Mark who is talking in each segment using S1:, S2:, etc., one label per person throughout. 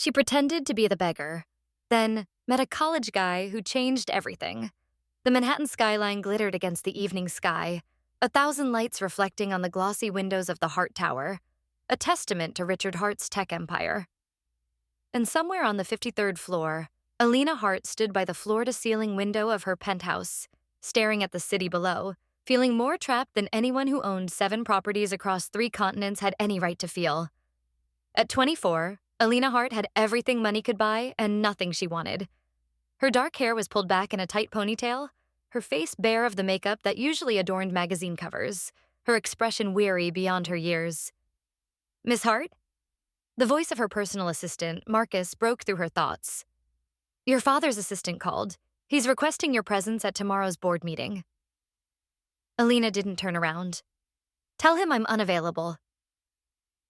S1: She pretended to be the beggar, then met a college guy who changed everything. The Manhattan skyline glittered against the evening sky, 1,000 lights reflecting on the glossy windows of the Hart Tower, a testament to Richard Hart's tech empire. And somewhere on the 53rd floor, Alina Hart stood by the floor-to-ceiling window of her penthouse, staring at the city below, feeling more trapped than anyone who owned 7 properties across 3 continents had any right to feel. At 24, Alina Hart had everything money could buy and nothing she wanted. Her dark hair was pulled back in a tight ponytail, her face bare of the makeup that usually adorned magazine covers, her expression weary beyond her years. "Miss Hart?" The voice of her personal assistant, Marcus, broke through her thoughts. "Your father's assistant called. He's requesting your presence at tomorrow's board meeting." Alina didn't turn around. "Tell him I'm unavailable."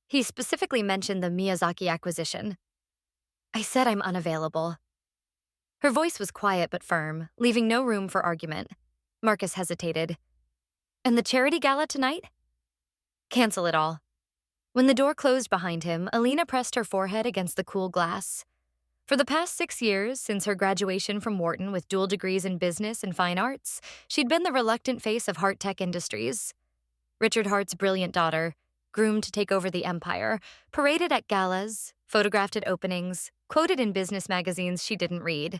S1: He specifically mentioned the Miyazaki acquisition. "I said I'm unavailable." Her voice was quiet but firm, leaving no room for argument. Marcus hesitated. "And the charity gala tonight?" "Cancel it all." When the door closed behind him, Alina pressed her forehead against the cool glass. For the past 6 years, since her graduation from Wharton with dual degrees in business and fine arts, she'd been the reluctant face of Hart Tech Industries. Richard Hart's brilliant daughter, groomed to take over the empire, paraded at galas, photographed at openings, quoted in business magazines she didn't read.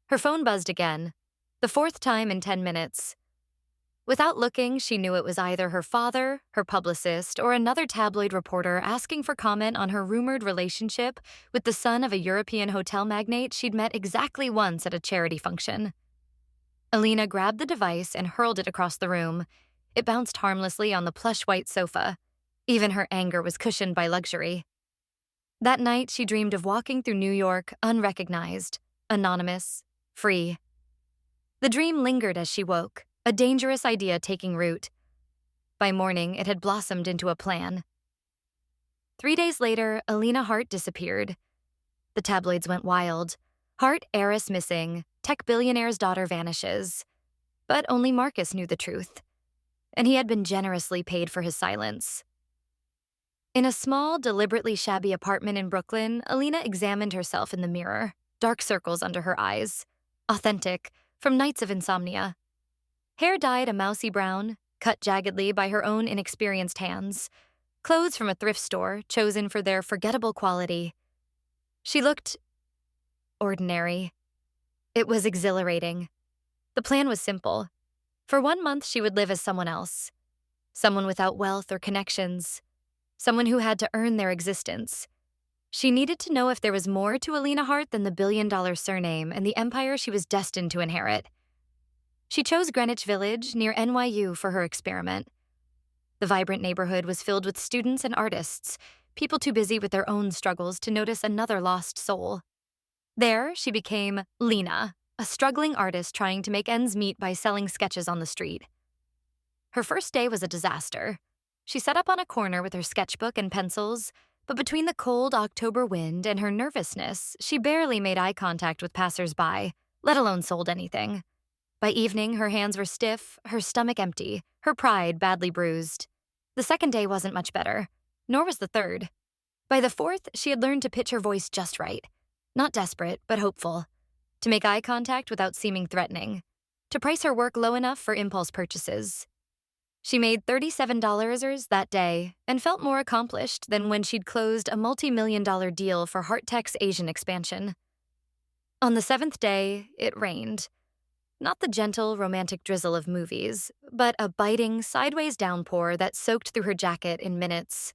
S1: Her phone buzzed again, the 4th time in 10 minutes. Without looking, she knew it was either her father, her publicist, or another tabloid reporter asking for comment on her rumored relationship with the son of a European hotel magnate she'd met exactly once at a charity function. Alina grabbed the device and hurled it across the room. It bounced harmlessly on the plush white sofa. Even her anger was cushioned by luxury. That night, she dreamed of walking through New York unrecognized, anonymous, free. The dream lingered as she woke, a dangerous idea taking root. By morning, it had blossomed into a plan. 3 days later, Alina Hart disappeared. The tabloids went wild. Hart heiress missing, tech billionaire's daughter vanishes. But only Marcus knew the truth. And he had been generously paid for his silence. In a small, deliberately shabby apartment in Brooklyn, Alina examined herself in the mirror, dark circles under her eyes. Authentic, from nights of insomnia. Hair dyed a mousy brown, cut jaggedly by her own inexperienced hands. Clothes from a thrift store, chosen for their forgettable quality. She looked ordinary. It was exhilarating. The plan was simple. For 1 month, she would live as someone else. Someone without wealth or connections. Someone who had to earn their existence. She needed to know if there was more to Alina Hart than the billion-dollar surname and the empire she was destined to inherit. She chose Greenwich Village, near NYU, for her experiment. The vibrant neighborhood was filled with students and artists, people too busy with their own struggles to notice another lost soul. There, she became Lina, a struggling artist trying to make ends meet by selling sketches on the street. Her first day was a disaster. She sat up on a corner with her sketchbook and pencils, but between the cold October wind and her nervousness, she barely made eye contact with passers-by, let alone sold anything. By evening, her hands were stiff, her stomach empty, her pride badly bruised. The second day wasn't much better, nor was the third. By the 4th, she had learned to pitch her voice just right. Not desperate, but hopeful. To make eye contact without seeming threatening. To price her work low enough for impulse purchases. She made $37 that day and felt more accomplished than when she'd closed a multi-million-dollar deal for Hart Tech's Asian expansion. On the 7th day, it rained. Not the gentle, romantic drizzle of movies, but a biting, sideways downpour that soaked through her jacket in minutes.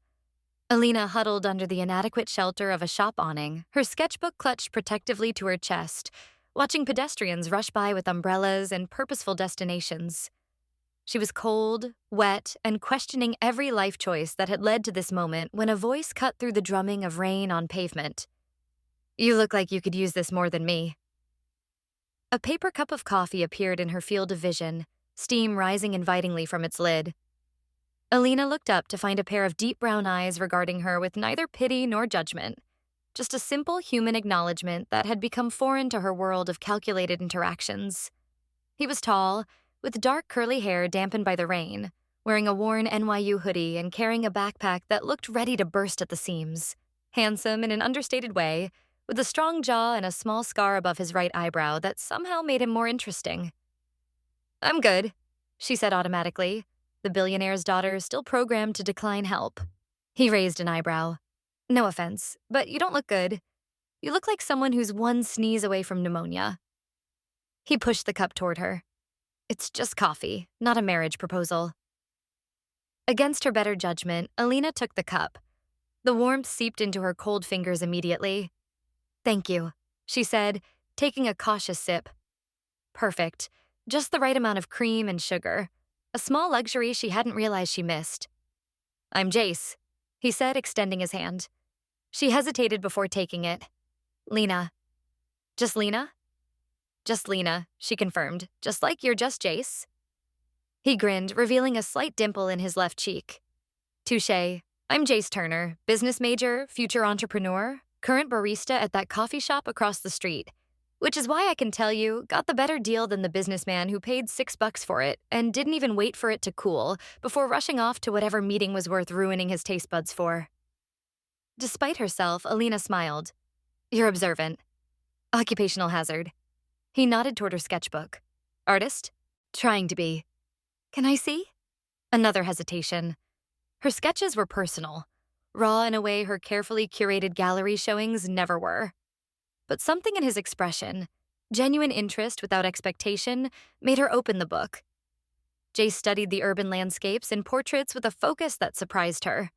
S1: Alina huddled under the inadequate shelter of a shop awning, her sketchbook clutched protectively to her chest, watching pedestrians rush by with umbrellas and purposeful destinations. She was cold, wet, and questioning every life choice that had led to this moment when a voice cut through the drumming of rain on pavement. "You look like you could use this more than me." A paper cup of coffee appeared in her field of vision, steam rising invitingly from its lid. Alina looked up to find a pair of deep brown eyes regarding her with neither pity nor judgment, just a simple human acknowledgement that had become foreign to her world of calculated interactions. He was tall, with dark curly hair dampened by the rain, wearing a worn NYU hoodie and carrying a backpack that looked ready to burst at the seams. handsome in an understated way, with a strong jaw and a small scar above his right eyebrow that somehow made him more interesting. "I'm good," she said automatically, the billionaire's daughter still programmed to decline help. He raised an eyebrow. "No offense, but you don't look good. You look like someone who's one sneeze away from pneumonia." He pushed the cup toward her. "It's just coffee, not a marriage proposal." Against her better judgment, Alina took the cup. The warmth seeped into her cold fingers immediately. "Thank you," she said, taking a cautious sip. Perfect. Just the right amount of cream and sugar. A small luxury she hadn't realized she missed. "I'm Jace," he said, extending his hand. She hesitated before taking it. "Lina." "Just Lina?" "Just Lina," she confirmed, "just like you're just Jace." He grinned, revealing a slight dimple in his left cheek. "Touché. I'm Jace Turner, business major, future entrepreneur, current barista at that coffee shop across the street. Which is why I can tell you, got the better deal than the businessman who paid $6 for it and didn't even wait for it to cool before rushing off to whatever meeting was worth ruining his taste buds for." Despite herself, Alina smiled. "You're observant. Occupational hazard." He nodded toward her sketchbook. "Artist?" "Trying to be." "Can I see?" Another hesitation. Her sketches were personal, raw in a way her carefully curated gallery showings never were. But something in his expression, genuine interest without expectation, made her open the book. Jace studied the urban landscapes and portraits with a focus that surprised her.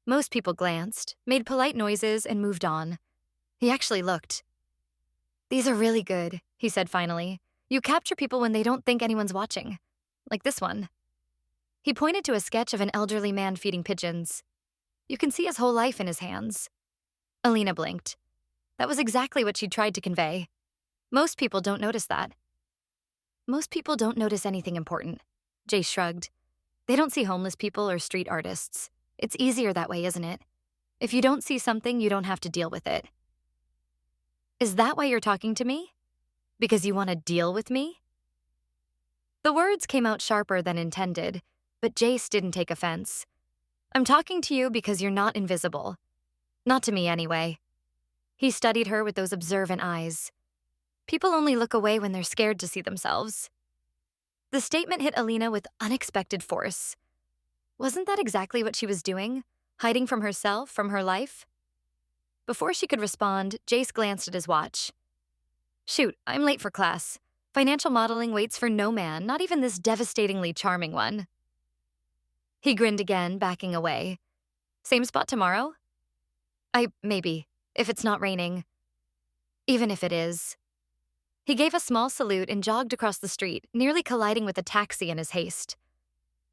S1: Most people glanced, made polite noises, and moved on. He actually looked. "These are really good," he said finally. "You capture people when they don't think anyone's watching. Like this one." He pointed to a sketch of an elderly man feeding pigeons. "You can see his whole life in his hands." Alina blinked. That was exactly what she'd tried to convey. Most people don't notice that. "Most people don't notice anything important." Jace shrugged. "They don't see homeless people or street artists. It's easier that way, isn't it? If you don't see something, you don't have to deal with it." "Is that why you're talking to me? Because you want to deal with me?" The words came out sharper than intended, but Jace didn't take offense. "I'm talking to you because you're not invisible. Not to me, anyway." He studied her with those observant eyes. People only look away when they're scared to see themselves. The statement hit Alina with unexpected force. Wasn't that exactly what she was doing? Hiding from herself, from her life? Before she could respond, Jace glanced at his watch. "Shoot, I'm late for class. Financial modeling waits for no man, not even this devastatingly charming one." He grinned again, backing away. "Same spot tomorrow?" Maybe, if it's not raining." "Even if it is." He gave a small salute and jogged across the street, nearly colliding with a taxi in his haste.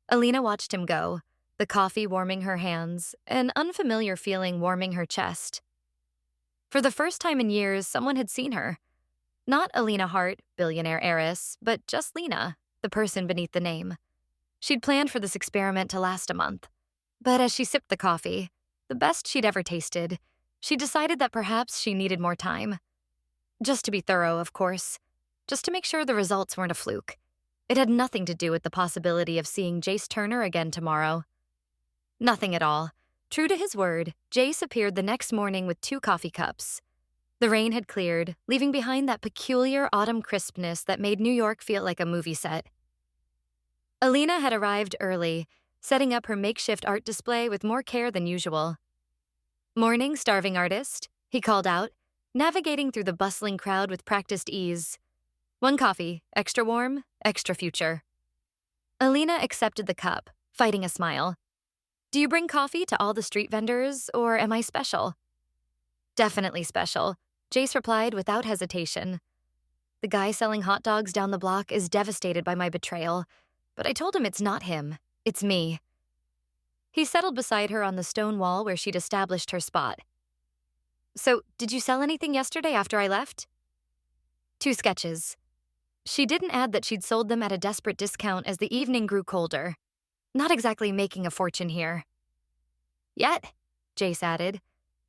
S1: Alina watched him go, the coffee warming her hands, an unfamiliar feeling warming her chest. For the first time in years, someone had seen her. Not Alina Hart, billionaire heiress, but just Lina, the person beneath the name. She'd planned for this experiment to last a month. But as she sipped the coffee, the best she'd ever tasted, she decided that perhaps she needed more time. Just to be thorough, of course. Just to make sure the results weren't a fluke. It had nothing to do with the possibility of seeing Jace Turner again tomorrow. Nothing at all. True to his word, Jace appeared the next morning with 2 coffee cups. The rain had cleared, leaving behind that peculiar autumn crispness that made New York feel like a movie set. Alina had arrived early, setting up her makeshift art display with more care than usual. "Morning, starving artist," he called out, navigating through the bustling crowd with practiced ease. "1 coffee, extra warm, extra future." Alina accepted the cup, fighting a smile. "Do you bring coffee to all the street vendors, or am I special?" "Definitely special," Jace replied without hesitation. "The guy selling hot dogs down the block is devastated by my betrayal, but I told him it's not him, it's me." He settled beside her on the stone wall where she'd established her spot. "So, did you sell anything yesterday after I left?" 2 sketches. She didn't add that she'd sold them at a desperate discount as the evening grew colder. Not exactly making a fortune here. "Yet," Jace added.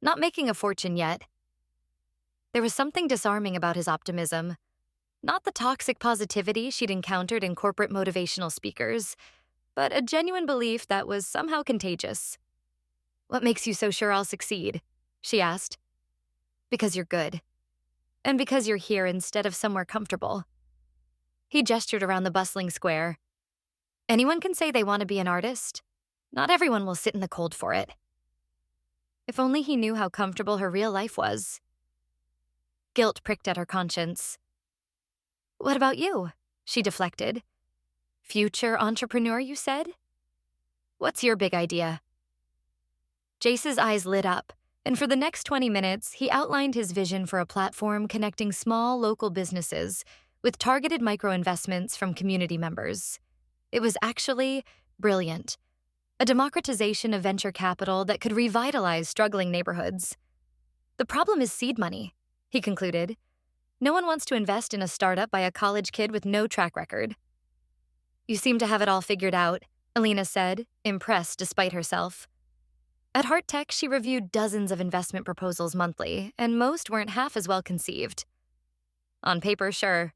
S1: "Not making a fortune yet." There was something disarming about his optimism. Not the toxic positivity she'd encountered in corporate motivational speakers, but a genuine belief that was somehow contagious. "What makes you so sure I'll succeed?" she asked. Because you're good. And because you're here instead of somewhere comfortable. He gestured around the bustling square. Anyone can say they want to be an artist. Not everyone will sit in the cold for it. If only he knew how comfortable her real life was. Guilt pricked at her conscience. What about you? She deflected. Future entrepreneur, you said? What's your big idea? Jace's eyes lit up, and for the next 20 minutes, he outlined his vision for a platform connecting small local businesses with targeted micro-investments from community members. It was actually brilliant. A democratization of venture capital that could revitalize struggling neighborhoods. The problem is seed money, he concluded. No one wants to invest in a startup by a college kid with no track record. You seem to have it all figured out, Alina said, impressed despite herself. At Hart Tech, she reviewed dozens of investment proposals monthly, and most weren't half as well conceived. On paper, sure.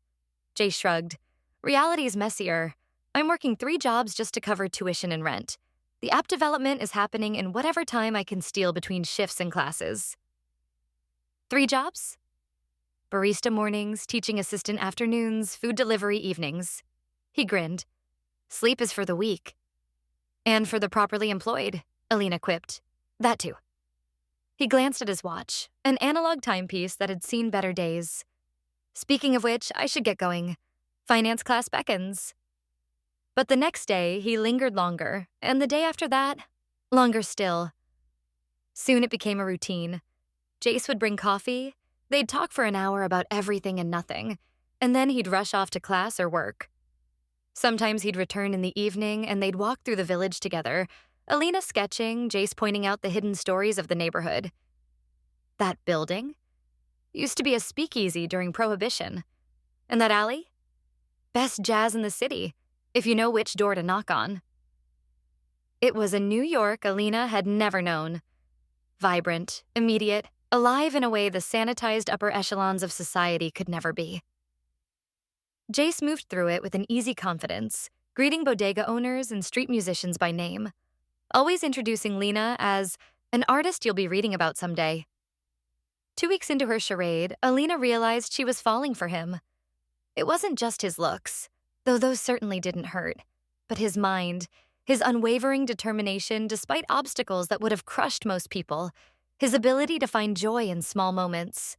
S1: Jace shrugged. Reality's messier. I'm working 3 jobs just to cover tuition and rent. The app development is happening in whatever time I can steal between shifts and classes. 3 jobs? Barista mornings, teaching assistant afternoons, food delivery evenings. He grinned. Sleep is for the weak. And for the properly employed, Alina quipped. That too. He glanced at his watch, an analog timepiece that had seen better days. Speaking of which, I should get going. Finance class beckons. But the next day, he lingered longer, and the day after that, longer still. Soon it became a routine. Jace would bring coffee, they'd talk for an hour about everything and nothing, and then he'd rush off to class or work. Sometimes he'd return in the evening and they'd walk through the village together, Alina sketching, Jace pointing out the hidden stories of the neighborhood. That building? Used to be a speakeasy during Prohibition. And that alley? Best jazz in the city, if you know which door to knock on. It was a New York Alina had never known. Vibrant, immediate, alive in a way the sanitized upper echelons of society could never be. Jace moved through it with an easy confidence, greeting bodega owners and street musicians by name, always introducing Lina as an artist you'll be reading about someday. 2 weeks into her charade, Alina realized she was falling for him. It wasn't just his looks, though those certainly didn't hurt, but his mind, his unwavering determination despite obstacles that would have crushed most people, his ability to find joy in small moments.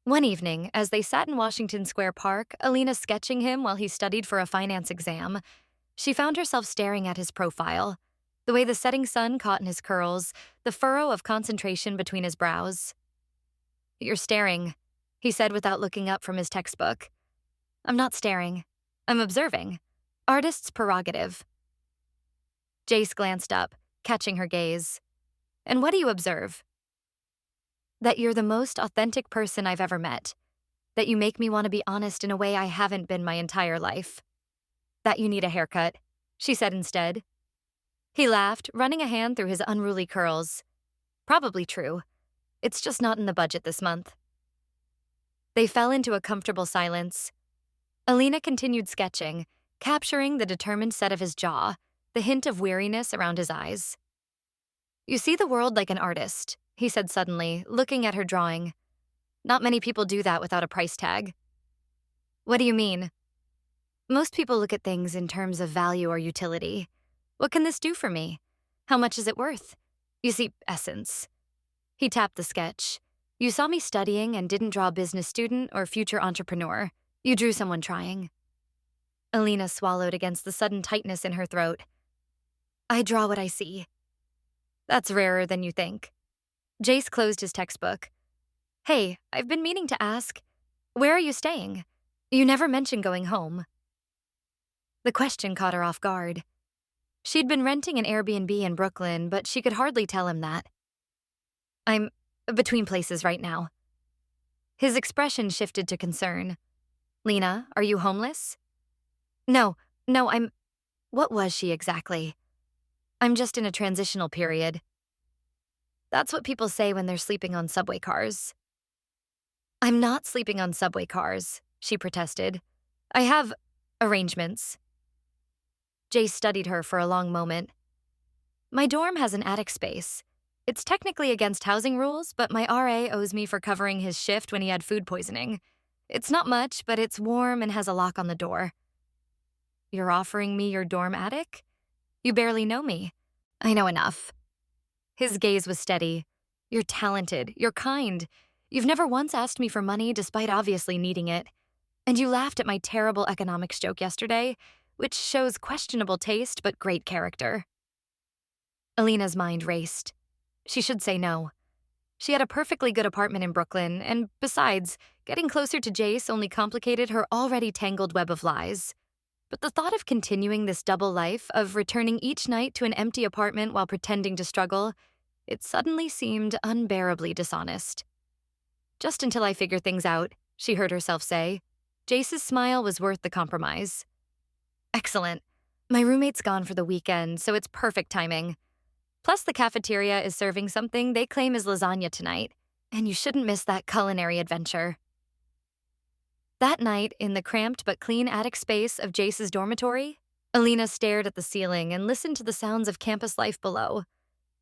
S1: One evening, as they sat in Washington Square Park, Alina sketching him while he studied for a finance exam, she found herself staring at his profile, the way the setting sun caught in his curls, the furrow of concentration between his brows. You're staring, he said without looking up from his textbook. I'm not staring. I'm observing. Artist's prerogative. Jace glanced up, catching her gaze. And what do you observe? That you're the most authentic person I've ever met. That you make me want to be honest in a way I haven't been my entire life. That you need a haircut, she said instead. He laughed, running a hand through his unruly curls. Probably true. It's just not in the budget this month. They fell into a comfortable silence. Alina continued sketching, capturing the determined set of his jaw, the hint of weariness around his eyes. You see the world like an artist, he said suddenly, looking at her drawing. Not many people do that without a price tag. What do you mean? Most people look at things in terms of value or utility. What can this do for me? How much is it worth? You see, essence. He tapped the sketch. You saw me studying and didn't draw business student or future entrepreneur. You drew someone trying. Alina swallowed against the sudden tightness in her throat. I draw what I see. That's rarer than you think. Jace closed his textbook. Hey, I've been meaning to ask, where are you staying? You never mentioned going home. The question caught her off guard. She'd been renting an Airbnb in Brooklyn, but she could hardly tell him that. I'm between places right now. His expression shifted to concern. Lina, are you homeless? No, I'm... What was she exactly? I'm just in a transitional period. That's what people say when they're sleeping on subway cars. I'm not sleeping on subway cars, she protested. I have arrangements. Jace studied her for a long moment. My dorm has an attic space. It's technically against housing rules, but my RA owes me for covering his shift when he had food poisoning. It's not much, but it's warm and has a lock on the door. You're offering me your dorm attic? You barely know me. I know enough. His gaze was steady. You're talented. You're kind. You've never once asked me for money despite obviously needing it. And you laughed at my terrible economics joke yesterday, which shows questionable taste but great character. Alina's mind raced. She should say no. She had a perfectly good apartment in Brooklyn, and besides, getting closer to Jace only complicated her already tangled web of lies. But the thought of continuing this double life, of returning each night to an empty apartment while pretending to struggle, it suddenly seemed unbearably dishonest. Just until I figure things out, she heard herself say. Jace's smile was worth the compromise. Excellent. My roommate's gone for the weekend, so it's perfect timing. Plus, the cafeteria is serving something they claim is lasagna tonight, and you shouldn't miss that culinary adventure. That night, in the cramped but clean attic space of Jace's dormitory, Alina stared at the ceiling and listened to the sounds of campus life below.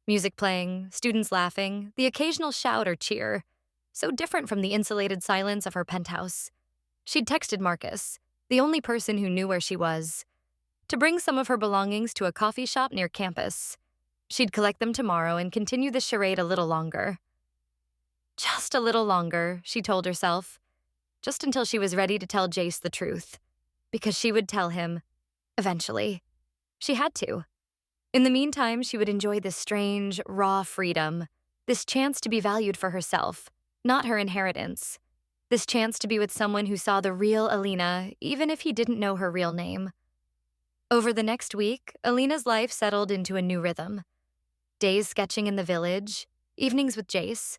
S1: Music playing, students laughing, the occasional shout or cheer. So different from the insulated silence of her penthouse. She'd texted Marcus, the only person who knew where she was, to bring some of her belongings to a coffee shop near campus. She'd collect them tomorrow and continue the charade a little longer. Just a little longer, she told herself. Just until she was ready to tell Jace the truth. Because she would tell him. Eventually. She had to. In the meantime, she would enjoy this strange, raw freedom. This chance to be valued for herself, not her inheritance. This chance to be with someone who saw the real Alina, even if he didn't know her real name. Over the next week, Alina's life settled into a new rhythm. Days sketching in the village, evenings with Jace,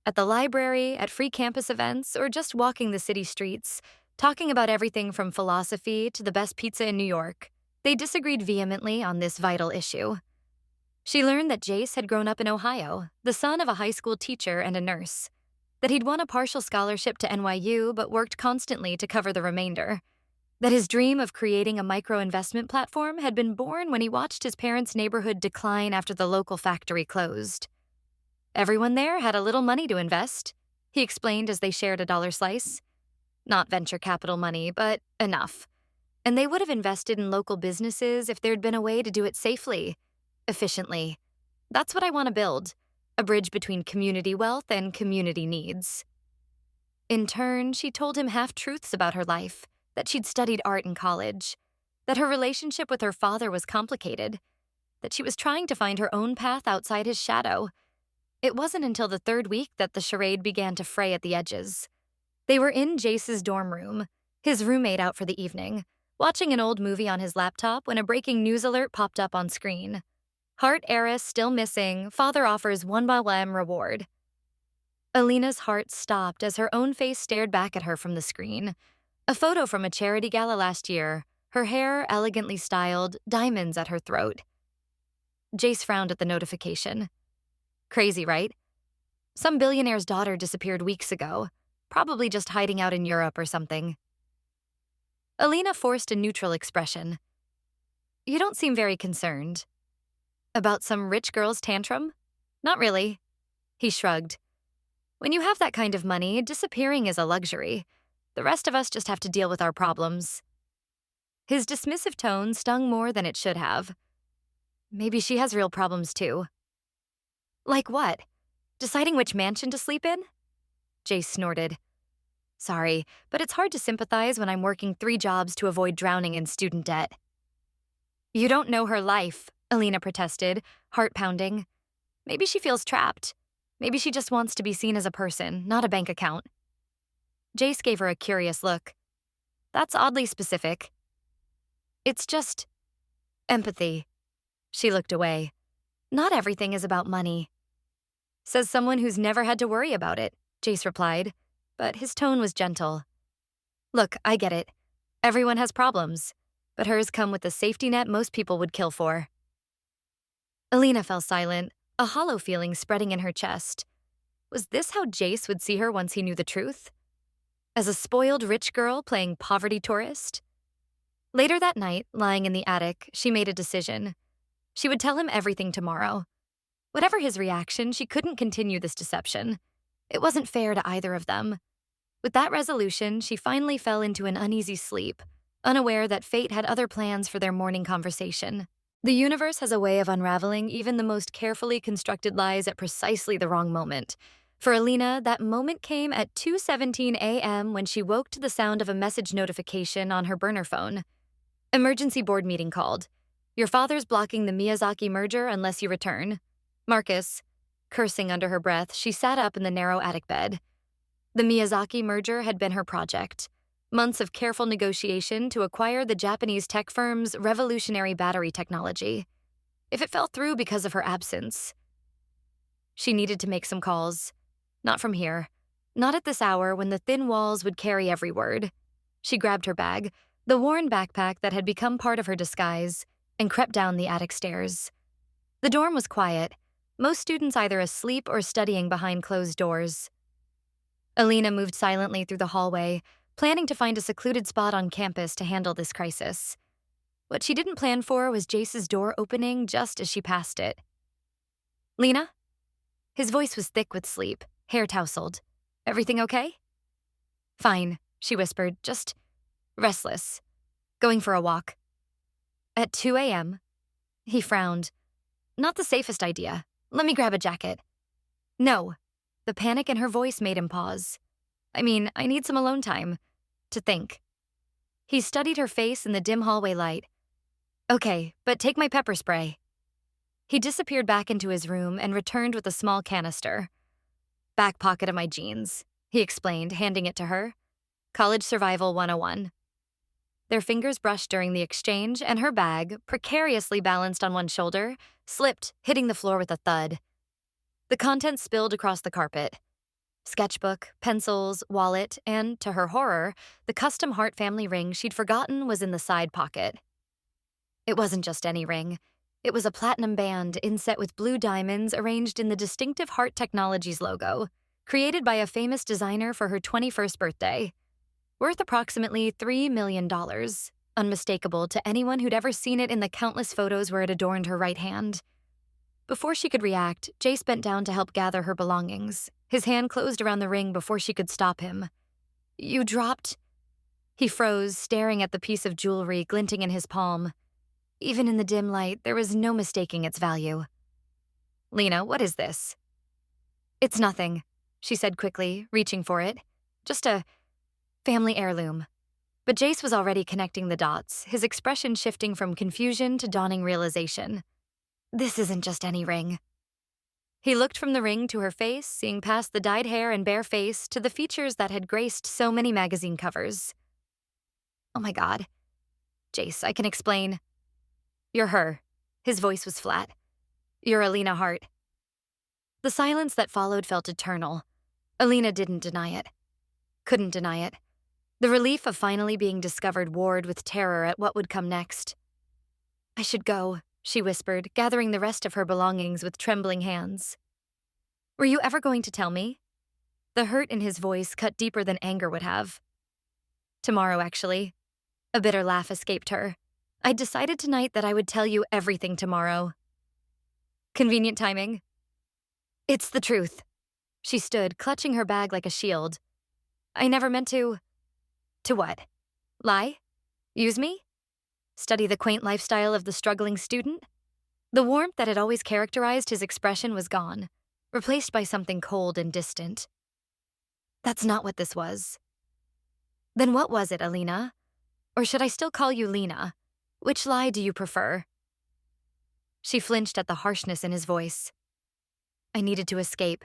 S1: at the library, at free campus events, or just walking the city streets, talking about everything from philosophy to the best pizza in New York. They disagreed vehemently on this vital issue. She learned that Jace had grown up in Ohio, the son of a high school teacher and a nurse, that he'd won a partial scholarship to NYU but worked constantly to cover the remainder, that his dream of creating a micro-investment platform had been born when he watched his parents' neighborhood decline after the local factory closed. Everyone there had a little money to invest, he explained as they shared a dollar slice. Not venture capital money, but enough. And they would have invested in local businesses if there'd been a way to do it safely, efficiently. That's what I want to build, a bridge between community wealth and community needs. In turn, she told him half-truths about her life, that she'd studied art in college, that her relationship with her father was complicated, that she was trying to find her own path outside his shadow. It wasn't until the third week that the charade began to fray at the edges. They were in Jace's dorm room, his roommate out for the evening, watching an old movie on his laptop when a breaking news alert popped up on screen. Hart heiress still missing, father offers 1x1 reward. Alina's heart stopped as her own face stared back at her from the screen. A photo from a charity gala last year, her hair elegantly styled, diamonds at her throat. Jace frowned at the notification. Crazy, right? Some billionaire's daughter disappeared weeks ago, probably just hiding out in Europe or something. Alina forced a neutral expression. You don't seem very concerned. About some rich girl's tantrum? Not really. He shrugged. When you have that kind of money, disappearing is a luxury. The rest of us just have to deal with our problems. His dismissive tone stung more than it should have. Maybe she has real problems too. Like what? Deciding which mansion to sleep in? Jace snorted. Sorry, but it's hard to sympathize when I'm working 3 jobs to avoid drowning in student debt. You don't know her life, Alina protested, heart pounding. Maybe she feels trapped. Maybe she just wants to be seen as a person, not a bank account. Jace gave her a curious look. That's oddly specific. It's just empathy. She looked away. Not everything is about money. Says someone who's never had to worry about it, Jace replied, but his tone was gentle. Look, I get it. Everyone has problems, but hers come with a safety net most people would kill for. Alina fell silent, a hollow feeling spreading in her chest. Was this how Jace would see her once he knew the truth? As a spoiled rich girl playing poverty tourist? Later that night, lying in the attic, she made a decision. She would tell him everything tomorrow. Whatever his reaction, she couldn't continue this deception. It wasn't fair to either of them. With that resolution, she finally fell into an uneasy sleep, unaware that fate had other plans for their morning conversation. The universe has a way of unraveling even the most carefully constructed lies at precisely the wrong moment. For Alina, that moment came at 2:17 a.m. when she woke to the sound of a message notification on her burner phone. Emergency board meeting called. Your father's blocking the Miyazaki merger unless you return. Marcus. Cursing under her breath, she sat up in the narrow attic bed. The Miyazaki merger had been her project. Months of careful negotiation to acquire the Japanese tech firm's revolutionary battery technology. If it fell through because of her absence, she needed to make some calls. Not from here. Not at this hour when the thin walls would carry every word. She grabbed her bag, the worn backpack that had become part of her disguise, and crept down the attic stairs. The dorm was quiet, most students either asleep or studying behind closed doors. Alina moved silently through the hallway, planning to find a secluded spot on campus to handle this crisis. What she didn't plan for was Jace's door opening just as she passed it. Lina? His voice was thick with sleep, hair tousled. Everything okay? Fine, she whispered, just restless. Going for a walk. At 2 a.m., he frowned. Not the safest idea. Let me grab a jacket. No. The panic in her voice made him pause. I need some alone time. To think. He studied her face in the dim hallway light. Okay, but take my pepper spray. He disappeared back into his room and returned with a small canister. Back pocket of my jeans, he explained, handing it to her. College Survival 101. Their fingers brushed during the exchange, and her bag, precariously balanced on one shoulder, slipped, hitting the floor with a thud. The contents spilled across the carpet. Sketchbook, pencils, wallet, and, to her horror, the custom Hart family ring she'd forgotten was in the side pocket. It wasn't just any ring. It was a platinum band inset with blue diamonds arranged in the distinctive Hart Technologies logo, created by a famous designer for her 21st birthday. Worth approximately $3 million, unmistakable to anyone who'd ever seen it in the countless photos where it adorned her right hand. Before she could react, Jace bent down to help gather her belongings. His hand closed around the ring before she could stop him. You dropped... He froze, staring at the piece of jewelry glinting in his palm. Even in the dim light, there was no mistaking its value. Lina, what is this? It's nothing, she said quickly, reaching for it. Just a family heirloom. But Jace was already connecting the dots, his expression shifting from confusion to dawning realization. This isn't just any ring. He looked from the ring to her face, seeing past the dyed hair and bare face to the features that had graced so many magazine covers. Oh my God. Jace, I can explain. You're her. His voice was flat. You're Alina Hart. The silence that followed felt eternal. Alina didn't deny it. Couldn't deny it. The relief of finally being discovered warred with terror at what would come next. I should go, she whispered, gathering the rest of her belongings with trembling hands. Were you ever going to tell me? The hurt in his voice cut deeper than anger would have. Tomorrow, actually. A bitter laugh escaped her. I'd decided tonight that I would tell you everything tomorrow. Convenient timing. It's the truth. She stood, clutching her bag like a shield. I never meant to... To what? Lie? Use me? Study the quaint lifestyle of the struggling student? The warmth that had always characterized his expression was gone, replaced by something cold and distant. That's not what this was. Then what was it, Alina? Or should I still call you Lina? Which lie do you prefer? She flinched at the harshness in his voice. I needed to escape,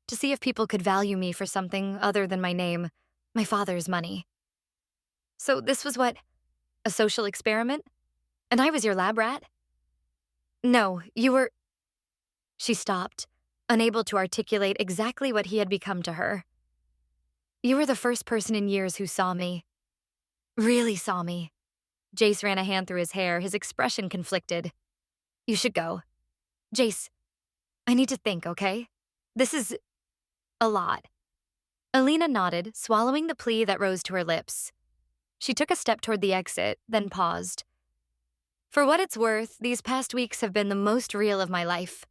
S1: to see if people could value me for something other than my name, my father's money. So this was what? A social experiment? And I was your lab rat? No, you were... She stopped, unable to articulate exactly what he had become to her. You were the first person in years who saw me. Really saw me. Jace ran a hand through his hair, his expression conflicted. You should go. Jace, I need to think, okay? This is... a lot. Alina nodded, swallowing the plea that rose to her lips. She took a step toward the exit, then paused. For what it's worth, these past weeks have been the most real of my life.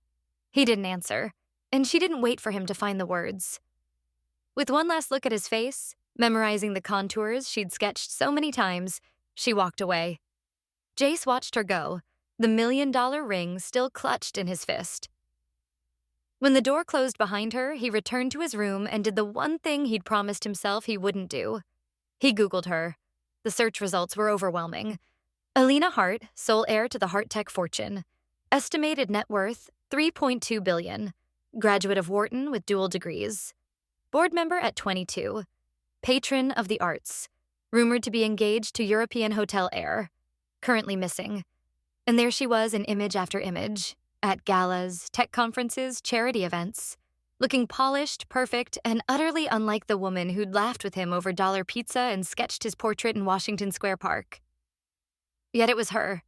S1: He didn't answer, and she didn't wait for him to find the words. With one last look at his face, memorizing the contours she'd sketched so many times, she walked away. Jace watched her go, the $1 million ring still clutched in his fist. When the door closed behind her, he returned to his room and did the one thing he'd promised himself he wouldn't do. He Googled her. The search results were overwhelming. Alina Hart, sole heir to the Hart Tech fortune. Estimated net worth, $3.2 billion. Graduate of Wharton with dual degrees. Board member at 22. Patron of the arts. Rumored to be engaged to European hotel heir. Currently missing. And there she was in image after image. At galas, tech conferences, charity events. Looking polished, perfect, and utterly unlike the woman who'd laughed with him over dollar pizza and sketched his portrait in Washington Square Park. Yet it was her.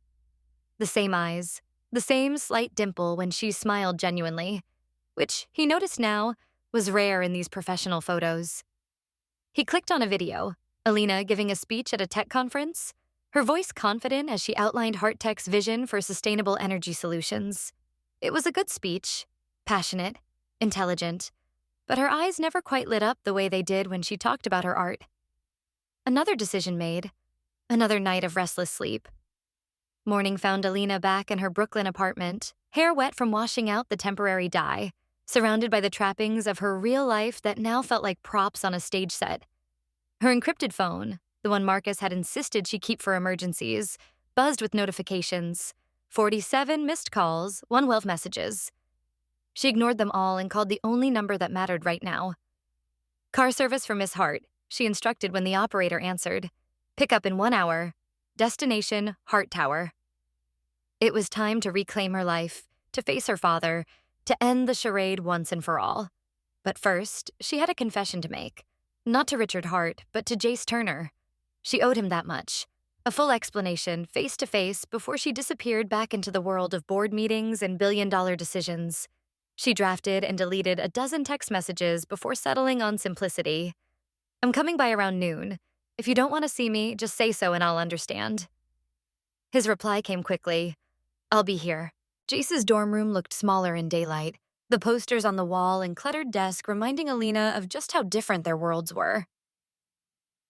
S1: The same eyes, the same slight dimple when she smiled genuinely, which, he noticed now, was rare in these professional photos. He clicked on a video, Alina giving a speech at a tech conference, her voice confident as she outlined Hart Tech's vision for sustainable energy solutions. It was a good speech, passionate, intelligent, but her eyes never quite lit up the way they did when she talked about her art. Another decision made, another night of restless sleep. Morning found Alina back in her Brooklyn apartment, hair wet from washing out the temporary dye, surrounded by the trappings of her real life that now felt like props on a stage set. Her encrypted phone, the one Marcus had insisted she keep for emergencies, buzzed with notifications. 47 missed calls, 112 messages. She ignored them all and called the only number that mattered right now. Car service for Miss Hart, she instructed when the operator answered. Pick up in 1 hour. Destination, Hart Tower. It was time to reclaim her life, to face her father, to end the charade once and for all. But first, she had a confession to make. Not to Richard Hart, but to Jace Turner. She owed him that much. A full explanation, face to face, before she disappeared back into the world of board meetings and billion-dollar decisions. She drafted and deleted a dozen text messages before settling on simplicity. I'm coming by around noon. If you don't want to see me, just say so and I'll understand. His reply came quickly. I'll be here. Jace's dorm room looked smaller in daylight, the posters on the wall and cluttered desk reminding Alina of just how different their worlds were.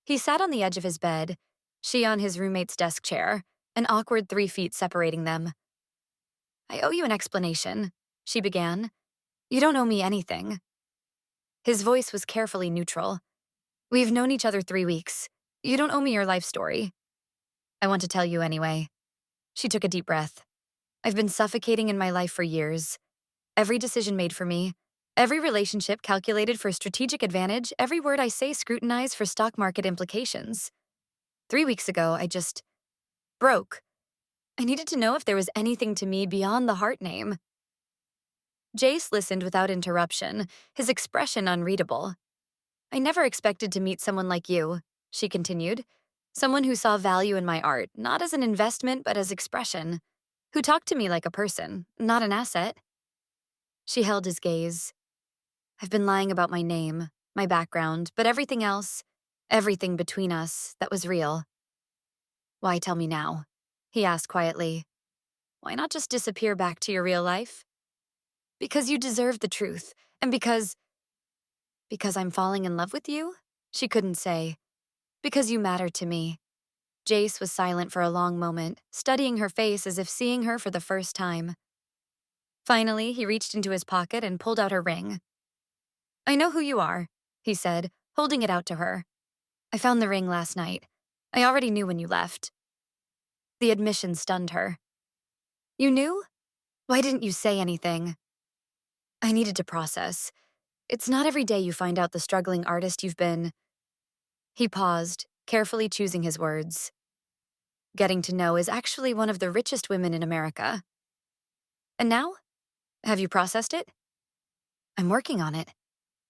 S1: He sat on the edge of his bed, she on his roommate's desk chair, an awkward 3 feet separating them. I owe you an explanation, she began. You don't owe me anything. His voice was carefully neutral. We've known each other 3 weeks. You don't owe me your life story. I want to tell you anyway. She took a deep breath. I've been suffocating in my life for years. Every decision made for me, every relationship calculated for strategic advantage, every word I say scrutinized for stock market implications. 3 weeks ago, I just broke. I needed to know if there was anything to me beyond the Hart name. Jace listened without interruption, his expression unreadable. I never expected to meet someone like you, she continued. Someone who saw value in my art, not as an investment but as expression. Who talked to me like a person, not an asset. She held his gaze. I've been lying about my name, my background, but everything else, everything between us, that was real. Why tell me now? He asked quietly. Why not just disappear back to your real life? Because you deserve the truth, and because I'm falling in love with you? She couldn't say. Because you matter to me. Jace was silent for a long moment, studying her face as if seeing her for the first time. Finally, he reached into his pocket and pulled out her ring. I know who you are, he said, holding it out to her. I found the ring last night. I already knew when you left. The admission stunned her. You knew? Why didn't you say anything? I needed to process. It's not every day you find out the struggling artist you've been. He paused, carefully choosing his words. Getting to know is actually one of the richest women in America. And now? Have you processed it? I'm working on it.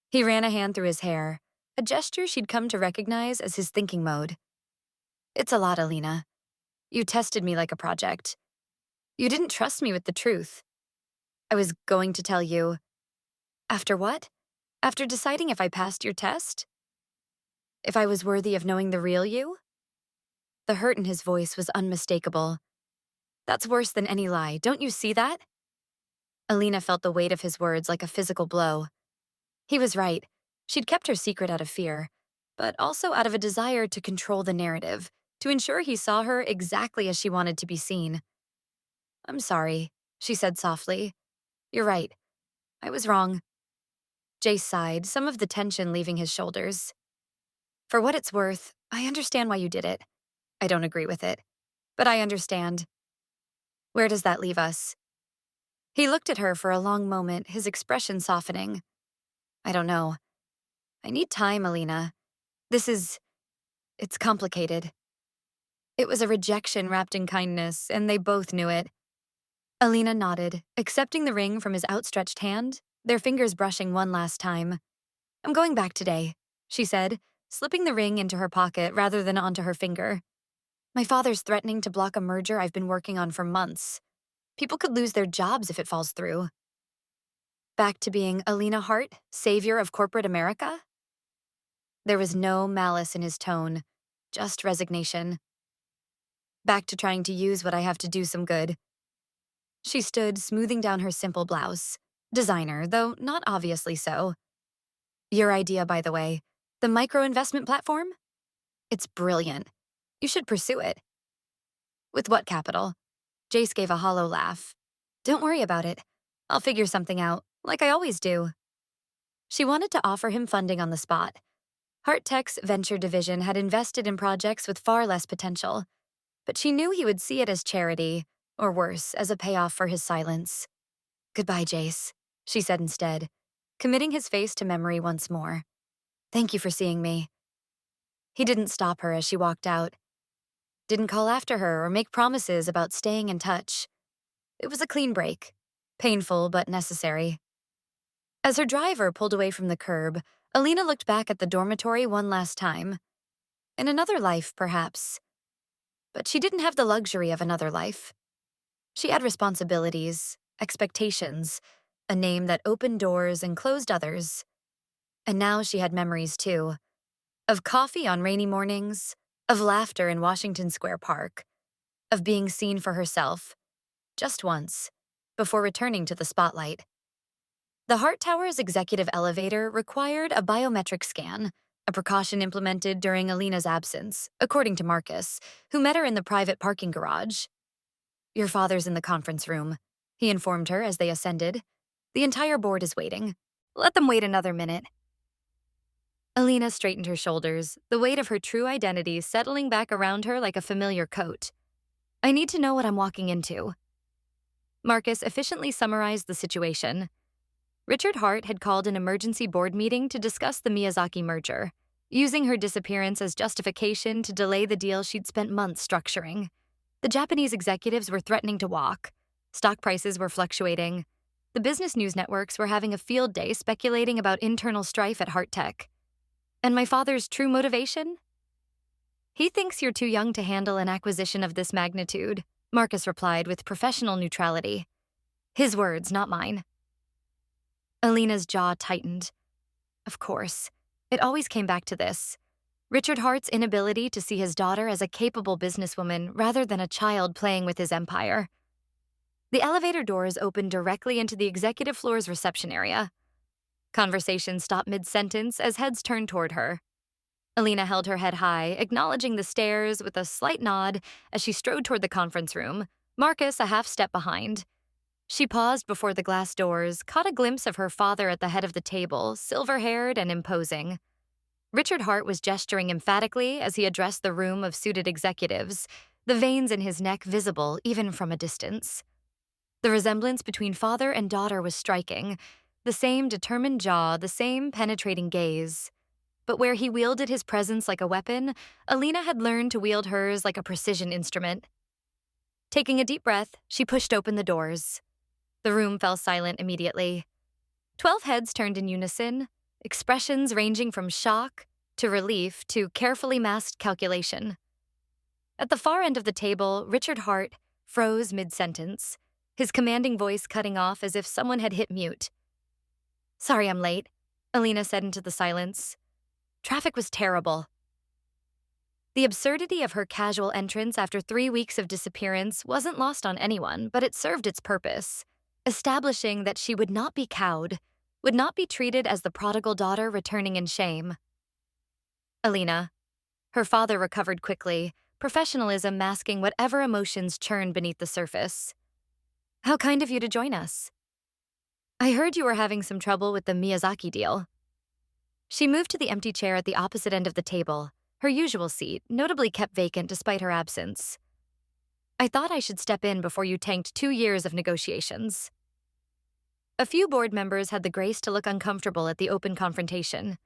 S1: He ran a hand through his hair, a gesture she'd come to recognize as his thinking mode. It's a lot, Alina. You tested me like a project. You didn't trust me with the truth. I was going to tell you. After what? After deciding if I passed your test? If I was worthy of knowing the real you? The hurt in his voice was unmistakable. That's worse than any lie, don't you see that? Alina felt the weight of his words like a physical blow. He was right. She'd kept her secret out of fear, but also out of a desire to control the narrative, to ensure he saw her exactly as she wanted to be seen. "I'm sorry," she said softly. "You're right. I was wrong." Jace sighed, some of the tension leaving his shoulders. "For what it's worth, I understand why you did it. I don't agree with it, but I understand. Where does that leave us?" He looked at her for a long moment, his expression softening. "I don't know. I need time, Alina. It's complicated." It was a rejection wrapped in kindness, and they both knew it. Alina nodded, accepting the ring from his outstretched hand, their fingers brushing one last time. "I'm going back today," she said, slipping the ring into her pocket rather than onto her finger. "My father's threatening to block a merger I've been working on for months. People could lose their jobs if it falls through." Back to being Alina Hart, savior of corporate America? There was no malice in his tone, just resignation. "Back to trying to use what I have to do some good." She stood, smoothing down her simple blouse. Designer, though not obviously so. "Your idea, by the way, the micro-investment platform? It's brilliant. You should pursue it." "With what capital?" Jace gave a hollow laugh. "Don't worry about it. I'll figure something out, like I always do." She wanted to offer him funding on the spot. Hart Tech's venture division had invested in projects with far less potential, but she knew he would see it as charity, or worse, as a payoff for his silence. "Goodbye, Jace," she said instead, committing his face to memory once more. "Thank you for seeing me." He didn't stop her as she walked out. Didn't call after her or make promises about staying in touch. It was a clean break. Painful, but necessary. As her driver pulled away from the curb, Alina looked back at the dormitory one last time. In another life, perhaps. But she didn't have the luxury of another life. She had responsibilities, expectations, a name that opened doors and closed others. And now she had memories, too. Of coffee on rainy mornings, of laughter in Washington Square Park, of being seen for herself, just once, before returning to the spotlight. The Hart Tower's executive elevator required a biometric scan, a precaution implemented during Alina's absence, according to Marcus, who met her in the private parking garage. "Your father's in the conference room," he informed her as they ascended. "The entire board is waiting. Let them wait another minute." Alina straightened her shoulders, the weight of her true identity settling back around her like a familiar coat. "I need to know what I'm walking into." Marcus efficiently summarized the situation. Richard Hart had called an emergency board meeting to discuss the Miyazaki merger, using her disappearance as justification to delay the deal she'd spent months structuring. The Japanese executives were threatening to walk. Stock prices were fluctuating. The business news networks were having a field day speculating about internal strife at Hart Tech. And my father's true motivation? "He thinks you're too young to handle an acquisition of this magnitude," Marcus replied with professional neutrality. His words, not mine. Alina's jaw tightened. Of course. It always came back to this. Richard Hart's inability to see his daughter as a capable businesswoman rather than a child playing with his empire. The elevator doors opened directly into the executive floor's reception area. Conversation stopped mid-sentence as heads turned toward her. Alina held her head high, acknowledging the stares with a slight nod as she strode toward the conference room, Marcus a half step behind. She paused before the glass doors, caught a glimpse of her father at the head of the table, silver-haired and imposing. Richard Hart was gesturing emphatically as he addressed the room of suited executives, the veins in his neck visible even from a distance. The resemblance between father and daughter was striking, the same determined jaw, the same penetrating gaze. But where he wielded his presence like a weapon, Alina had learned to wield hers like a precision instrument. Taking a deep breath, she pushed open the doors. The room fell silent immediately. 12 heads turned in unison, expressions ranging from shock to relief to carefully masked calculation. At the far end of the table, Richard Hart froze mid-sentence, his commanding voice cutting off as if someone had hit mute. "Sorry I'm late," Alina said into the silence. "Traffic was terrible." The absurdity of her casual entrance after 3 weeks of disappearance wasn't lost on anyone, but it served its purpose. establishing that she would not be cowed, would not be treated as the prodigal daughter returning in shame. Alina. Her father recovered quickly, professionalism masking whatever emotions churned beneath the surface. How kind of you to join us. I heard you were having some trouble with the Miyazaki deal. She moved to the empty chair at the opposite end of the table, her usual seat, notably kept vacant despite her absence. I thought I should step in before you tanked 2 years of negotiations. A few board members had the grace to look uncomfortable at the open confrontation.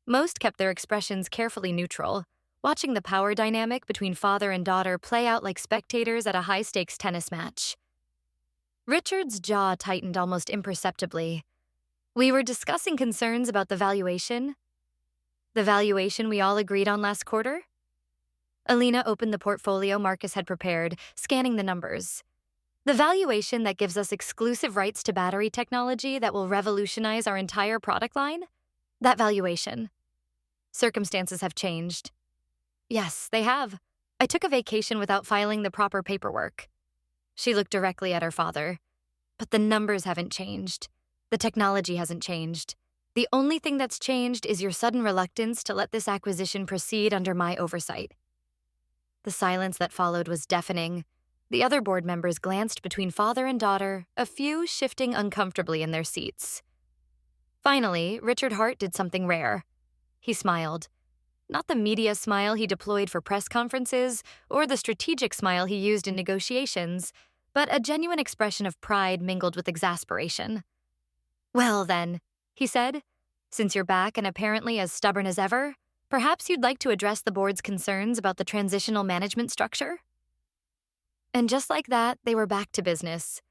S1: Most kept their expressions carefully neutral, watching the power dynamic between father and daughter play out like spectators at a high-stakes tennis match. Richard's jaw tightened almost imperceptibly. We were discussing concerns about the valuation. The valuation we all agreed on last quarter? Alina opened the portfolio Marcus had prepared, scanning the numbers. The valuation that gives us exclusive rights to battery technology that will revolutionize our entire product line? That valuation. Circumstances have changed. Yes, they have. I took a vacation without filing the proper paperwork. She looked directly at her father. But the numbers haven't changed. The technology hasn't changed. The only thing that's changed is your sudden reluctance to let this acquisition proceed under my oversight. The silence that followed was deafening. The other board members glanced between father and daughter, a few shifting uncomfortably in their seats. Finally, Richard Hart did something rare. He smiled. Not the media smile he deployed for press conferences or the strategic smile he used in negotiations, but a genuine expression of pride mingled with exasperation. Well then, he said, since you're back and apparently as stubborn as ever, perhaps you'd like to address the board's concerns about the transitional management structure? And just like that, they were back to business.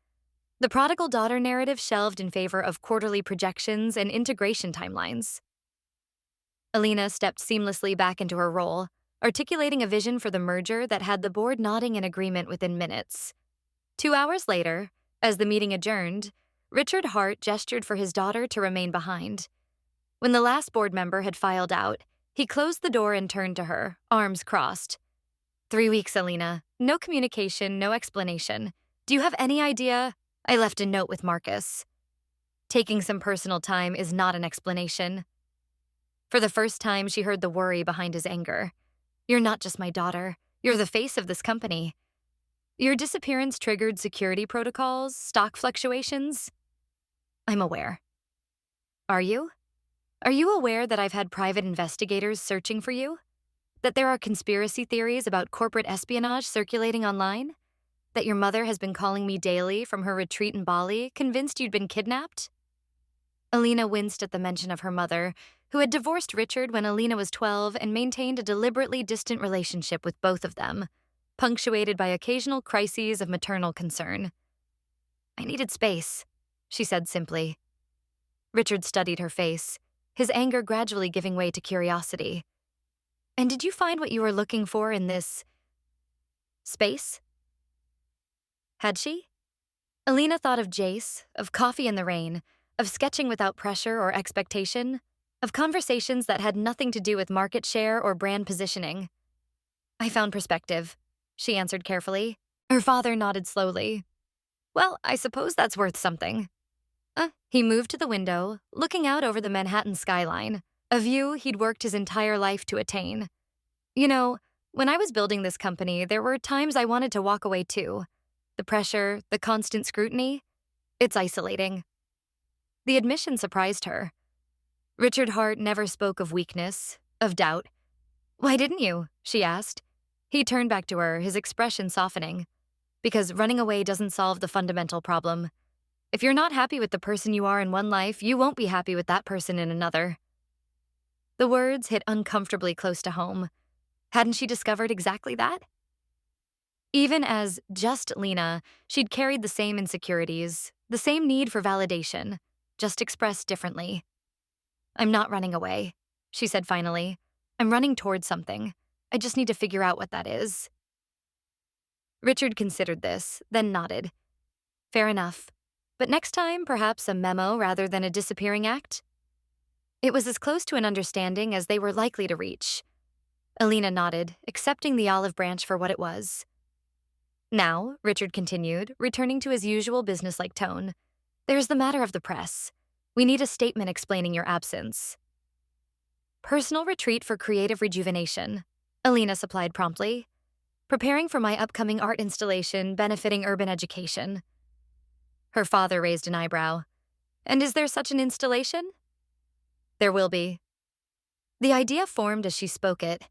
S1: The prodigal daughter narrative shelved in favor of quarterly projections and integration timelines. Alina stepped seamlessly back into her role, articulating a vision for the merger that had the board nodding in agreement within minutes. 2 hours later, as the meeting adjourned, Richard Hart gestured for his daughter to remain behind. When the last board member had filed out, he closed the door and turned to her, arms crossed. 3 weeks, Alina. No communication, no explanation. Do you have any idea? I left a note with Marcus. Taking some personal time is not an explanation. For the first time, she heard the worry behind his anger. You're not just my daughter. You're the face of this company. Your disappearance triggered security protocols, stock fluctuations. I'm aware. Are you? Are you aware that I've had private investigators searching for you? That there are conspiracy theories about corporate espionage circulating online? That your mother has been calling me daily from her retreat in Bali, convinced you'd been kidnapped? Alina winced at the mention of her mother, who had divorced Richard when Alina was 12 and maintained a deliberately distant relationship with both of them, punctuated by occasional crises of maternal concern. I needed space, she said simply. Richard studied her face, his anger gradually giving way to curiosity. And did you find what you were looking for in this space? Had she? Alina thought of Jace, of coffee in the rain, of sketching without pressure or expectation, of conversations that had nothing to do with market share or brand positioning. I found perspective, she answered carefully. Her father nodded slowly. Well, I suppose that's worth something. He moved to the window, looking out over the Manhattan skyline, a view he'd worked his entire life to attain. You know, when I was building this company, there were times I wanted to walk away too. The pressure, the constant scrutiny, it's isolating. The admission surprised her. Richard Hart never spoke of weakness, of doubt. Why didn't you? She asked. He turned back to her, his expression softening. Because running away doesn't solve the fundamental problem. If you're not happy with the person you are in one life, you won't be happy with that person in another. The words hit uncomfortably close to home. Hadn't she discovered exactly that? Even as just Lina, she'd carried the same insecurities, the same need for validation, just expressed differently. I'm not running away, she said finally. I'm running towards something. I just need to figure out what that is. Richard considered this, then nodded. Fair enough. But next time, perhaps a memo rather than a disappearing act? It was as close to an understanding as they were likely to reach. Alina nodded, accepting the olive branch for what it was. Now, Richard continued, returning to his usual businesslike tone, There's the matter of the press. We need a statement explaining your absence. Personal retreat for creative rejuvenation, Alina supplied promptly. Preparing for my upcoming art installation benefiting urban education. Her father raised an eyebrow. And is there such an installation? There will be. The idea formed as she spoke it.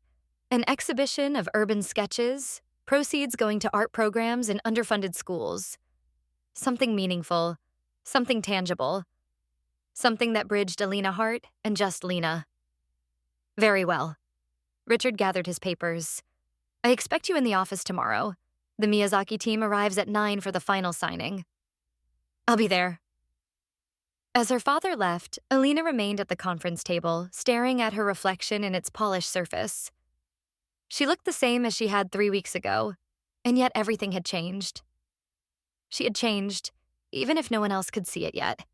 S1: An exhibition of urban sketches, proceeds going to art programs in underfunded schools. Something meaningful, something tangible, something that bridged Alina Hart and just Lina. Very well. Richard gathered his papers. I expect you in the office tomorrow. The Miyazaki team arrives at 9 for the final signing. I'll be there. As her father left, Alina remained at the conference table, staring at her reflection in its polished surface. She looked the same as she had 3 weeks ago, and yet everything had changed. She had changed, even if no one else could see it yet.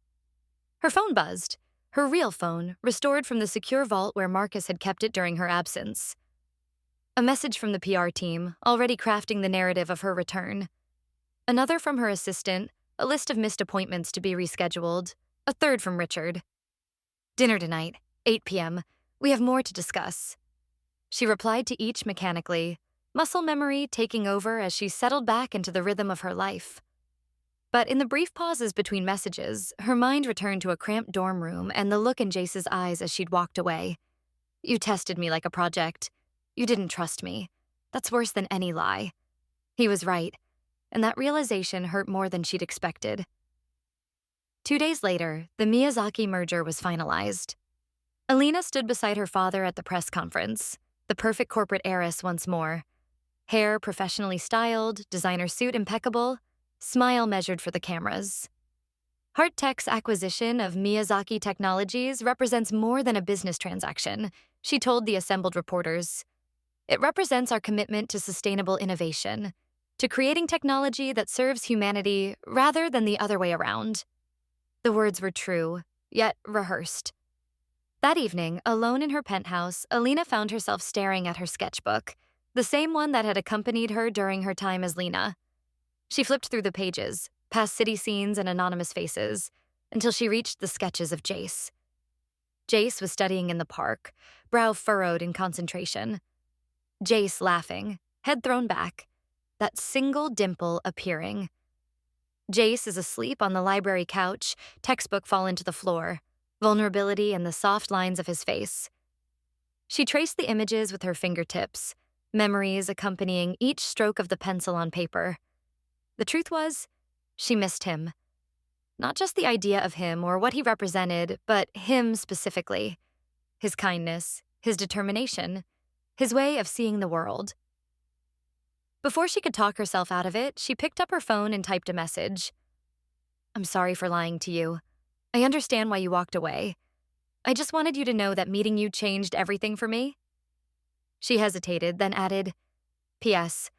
S1: Her phone buzzed, her real phone, restored from the secure vault where Marcus had kept it during her absence. A message from the PR team, already crafting the narrative of her return. Another from her assistant, a list of missed appointments to be rescheduled. A third from Richard. Dinner tonight, 8 p.m. We have more to discuss. She replied to each mechanically, muscle memory taking over as she settled back into the rhythm of her life. But in the brief pauses between messages, her mind returned to a cramped dorm room and the look in Jace's eyes as she'd walked away. You tested me like a project. You didn't trust me. That's worse than any lie. He was right, and that realization hurt more than she'd expected. 2 days later, the Miyazaki merger was finalized. Alina stood beside her father at the press conference, the perfect corporate heiress once more. Hair professionally styled, designer suit impeccable, smile measured for the cameras. Hart Tech's acquisition of Miyazaki Technologies represents more than a business transaction, she told the assembled reporters. It represents our commitment to sustainable innovation, to creating technology that serves humanity rather than the other way around. The words were true, yet rehearsed. That evening, alone in her penthouse, Alina found herself staring at her sketchbook, the same one that had accompanied her during her time as Lina. She flipped through the pages, past city scenes and anonymous faces, until she reached the sketches of Jace. Jace was studying in the park, brow furrowed in concentration. Jace laughing, head thrown back, that single dimple appearing. Jace is asleep on the library couch, textbook fallen to the floor, vulnerability in the soft lines of his face. She traced the images with her fingertips, memories accompanying each stroke of the pencil on paper. The truth was, she missed him. Not just the idea of him or what he represented, but him specifically. His kindness, his determination, his way of seeing the world. Before she could talk herself out of it, she picked up her phone and typed a message. I'm sorry for lying to you. I understand why you walked away. I just wanted you to know that meeting you changed everything for me. She hesitated, then added, P.S.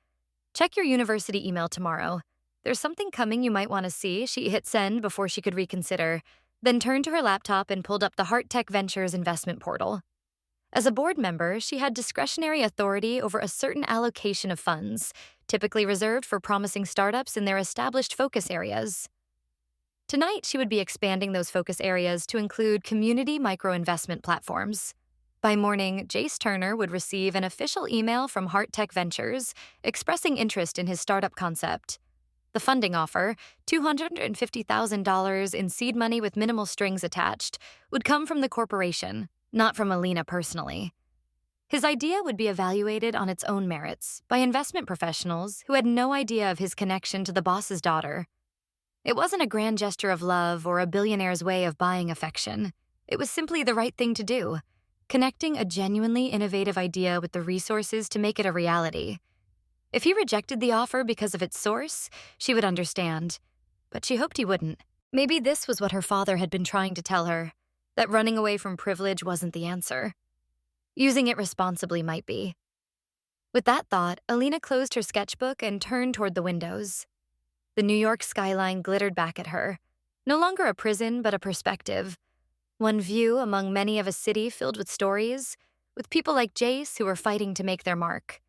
S1: Check your university email tomorrow. There's something coming you might want to see. She hit send before she could reconsider, then turned to her laptop and pulled up the Hart Tech Ventures investment portal. As a board member, she had discretionary authority over a certain allocation of funds, typically reserved for promising startups in their established focus areas. Tonight, she would be expanding those focus areas to include community micro-investment platforms. By morning, Jace Turner would receive an official email from Hart Tech Ventures expressing interest in his startup concept. The funding offer, $250,000 in seed money with minimal strings attached, would come from the corporation, not from Alina personally. His idea would be evaluated on its own merits by investment professionals who had no idea of his connection to the boss's daughter. It wasn't a grand gesture of love or a billionaire's way of buying affection. It was simply the right thing to do, connecting a genuinely innovative idea with the resources to make it a reality. If he rejected the offer because of its source, she would understand. But she hoped he wouldn't. Maybe this was what her father had been trying to tell her, that running away from privilege wasn't the answer. Using it responsibly might be. With that thought, Alina closed her sketchbook and turned toward the windows. The New York skyline glittered back at her, no longer a prison but a perspective. One view among many of a city filled with stories, with people like Jace who were fighting to make their mark.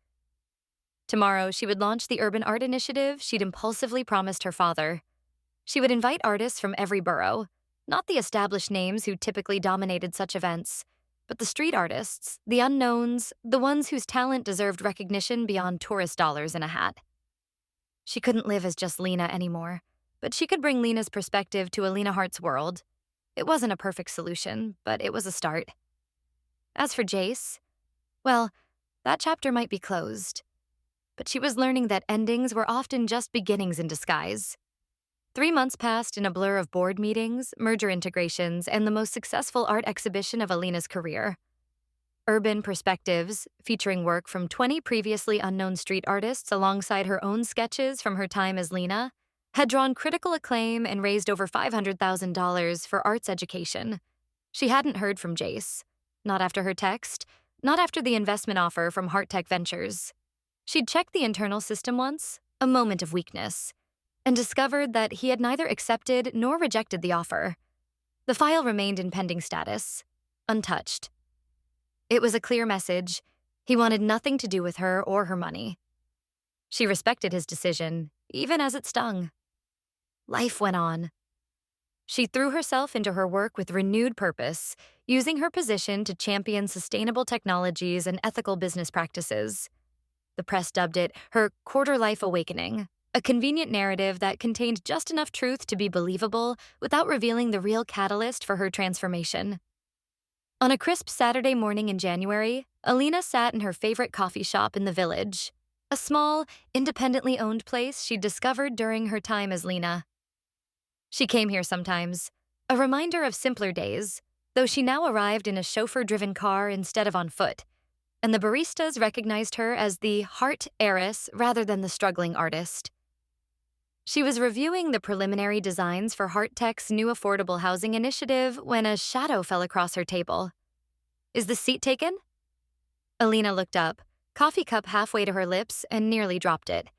S1: Tomorrow, she would launch the urban art initiative she'd impulsively promised her father. She would invite artists from every borough, not the established names who typically dominated such events, but the street artists, the unknowns, the ones whose talent deserved recognition beyond tourist dollars in a hat. She couldn't live as just Lina anymore, but she could bring Lina's perspective to Alina Hart's world. It wasn't a perfect solution, but it was a start. As for Jace, well, that chapter might be closed, but she was learning that endings were often just beginnings in disguise. 3 months passed in a blur of board meetings, merger integrations, and the most successful art exhibition of Alina's career. Urban Perspectives, featuring work from 20 previously unknown street artists alongside her own sketches from her time as Lina, had drawn critical acclaim and raised over $500,000 for arts education. She hadn't heard from Jace, not after her text, not after the investment offer from Hart Tech Ventures. She'd checked the internal system once, a moment of weakness, and discovered that he had neither accepted nor rejected the offer. The file remained in pending status, untouched. It was a clear message. He wanted nothing to do with her or her money. She respected his decision, even as it stung. Life went on. She threw herself into her work with renewed purpose, using her position to champion sustainable technologies and ethical business practices. The press dubbed it her quarter-life awakening, a convenient narrative that contained just enough truth to be believable without revealing the real catalyst for her transformation. On a crisp Saturday morning in January, Alina sat in her favorite coffee shop in the village, a small, independently owned place she'd discovered during her time as Lina. She came here sometimes, a reminder of simpler days, though she now arrived in a chauffeur-driven car instead of on foot, and the baristas recognized her as the Hart heiress rather than the struggling artist. She was reviewing the preliminary designs for Hart Tech's new affordable housing initiative when a shadow fell across her table. "Is the seat taken?" Alina looked up, coffee cup halfway to her lips, and nearly dropped it.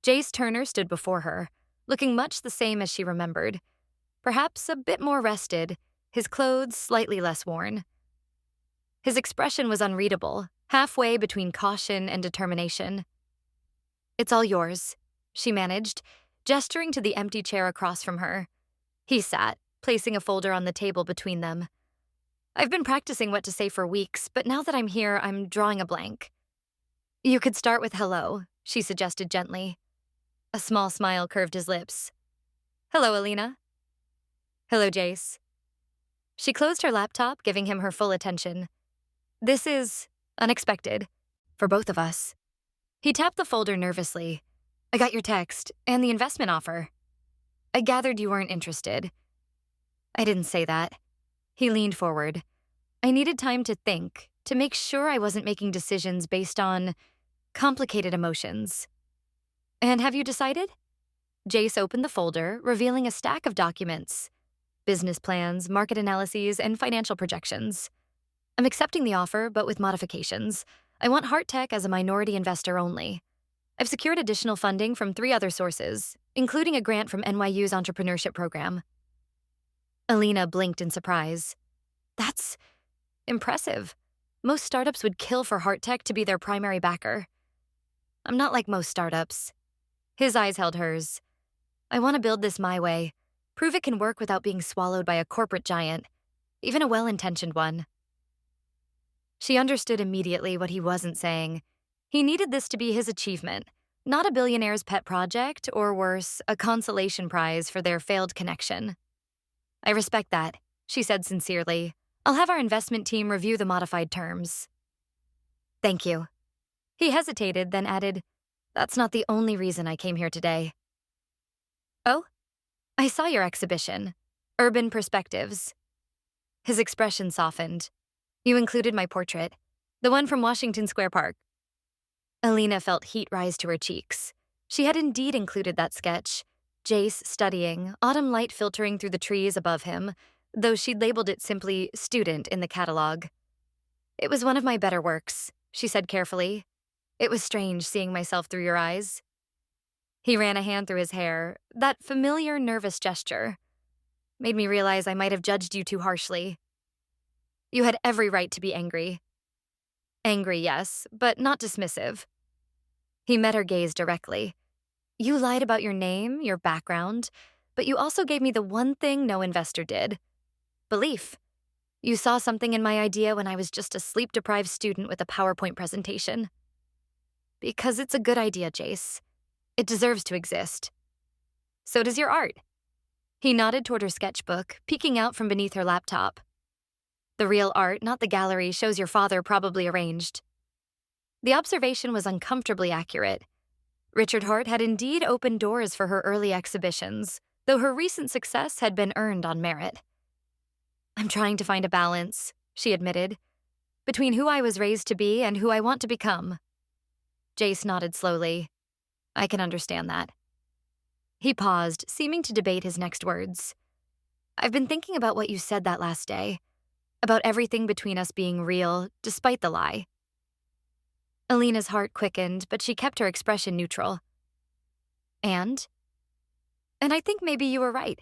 S1: Jace Turner stood before her, looking much the same as she remembered, perhaps a bit more rested, his clothes slightly less worn. His expression was unreadable, halfway between caution and determination. "It's all yours," she managed, gesturing to the empty chair across from her. He sat, placing a folder on the table between them. "I've been practicing what to say for weeks, but now that I'm here, I'm drawing a blank." "You could start with hello," she suggested gently. A small smile curved his lips. "Hello, Alina." "Hello, Jace." She closed her laptop, giving him her full attention. "This is unexpected, for both of us." He tapped the folder nervously. "I got your text, and the investment offer. I gathered you weren't interested." "I didn't say that." He leaned forward. "I needed time to think, to make sure I wasn't making decisions based on complicated emotions." "And have you decided?" Jace opened the folder, revealing a stack of documents. Business plans, market analyses, and financial projections. "I'm accepting the offer, but with modifications. I want Hart Tech as a minority investor only. I've secured additional funding from 3 other sources, including a grant from NYU's entrepreneurship program." Alina blinked in surprise. "That's impressive. Most startups would kill for Hart Tech to be their primary backer." "I'm not like most startups." His eyes held hers. "I want to build this my way, prove it can work without being swallowed by a corporate giant, even a well-intentioned one." She understood immediately what he wasn't saying. He needed this to be his achievement, not a billionaire's pet project, or worse, a consolation prize for their failed connection. "I respect that," she said sincerely. "I'll have our investment team review the modified terms." "Thank you." He hesitated, then added, "That's not the only reason I came here today." "Oh? I saw your exhibition, Urban Perspectives." His expression softened. "You included my portrait, the one from Washington Square Park." Alina felt heat rise to her cheeks. She had indeed included that sketch, Jace studying, autumn light filtering through the trees above him, though she'd labeled it simply student in the catalog. "It was one of my better works," she said carefully. "It was strange seeing myself through your eyes." He ran a hand through his hair, that familiar nervous gesture. "Made me realize I might have judged you too harshly." "You had every right to be angry." "Angry, yes, but not dismissive." He met her gaze directly. "You lied about your name, your background. but you also gave me the one thing no investor did: belief. You saw something in my idea when I was just a sleep-deprived student with a PowerPoint presentation. Because it's a good idea, Jace. It deserves to exist. So does your art. He nodded toward her sketchbook, peeking out from beneath her laptop. The real art, not the gallery, shows your father probably arranged. The observation was uncomfortably accurate. Richard Hart had indeed opened doors for her early exhibitions, though her recent success had been earned on merit. I'm trying to find a balance, she admitted, between who I was raised to be and who I want to become. Jace nodded slowly. I can understand that. He paused, seeming to debate his next words. I've been thinking about what you said that last day, about everything between us being real, despite the lie. Alina's heart quickened, but she kept her expression neutral. And I think maybe you were right.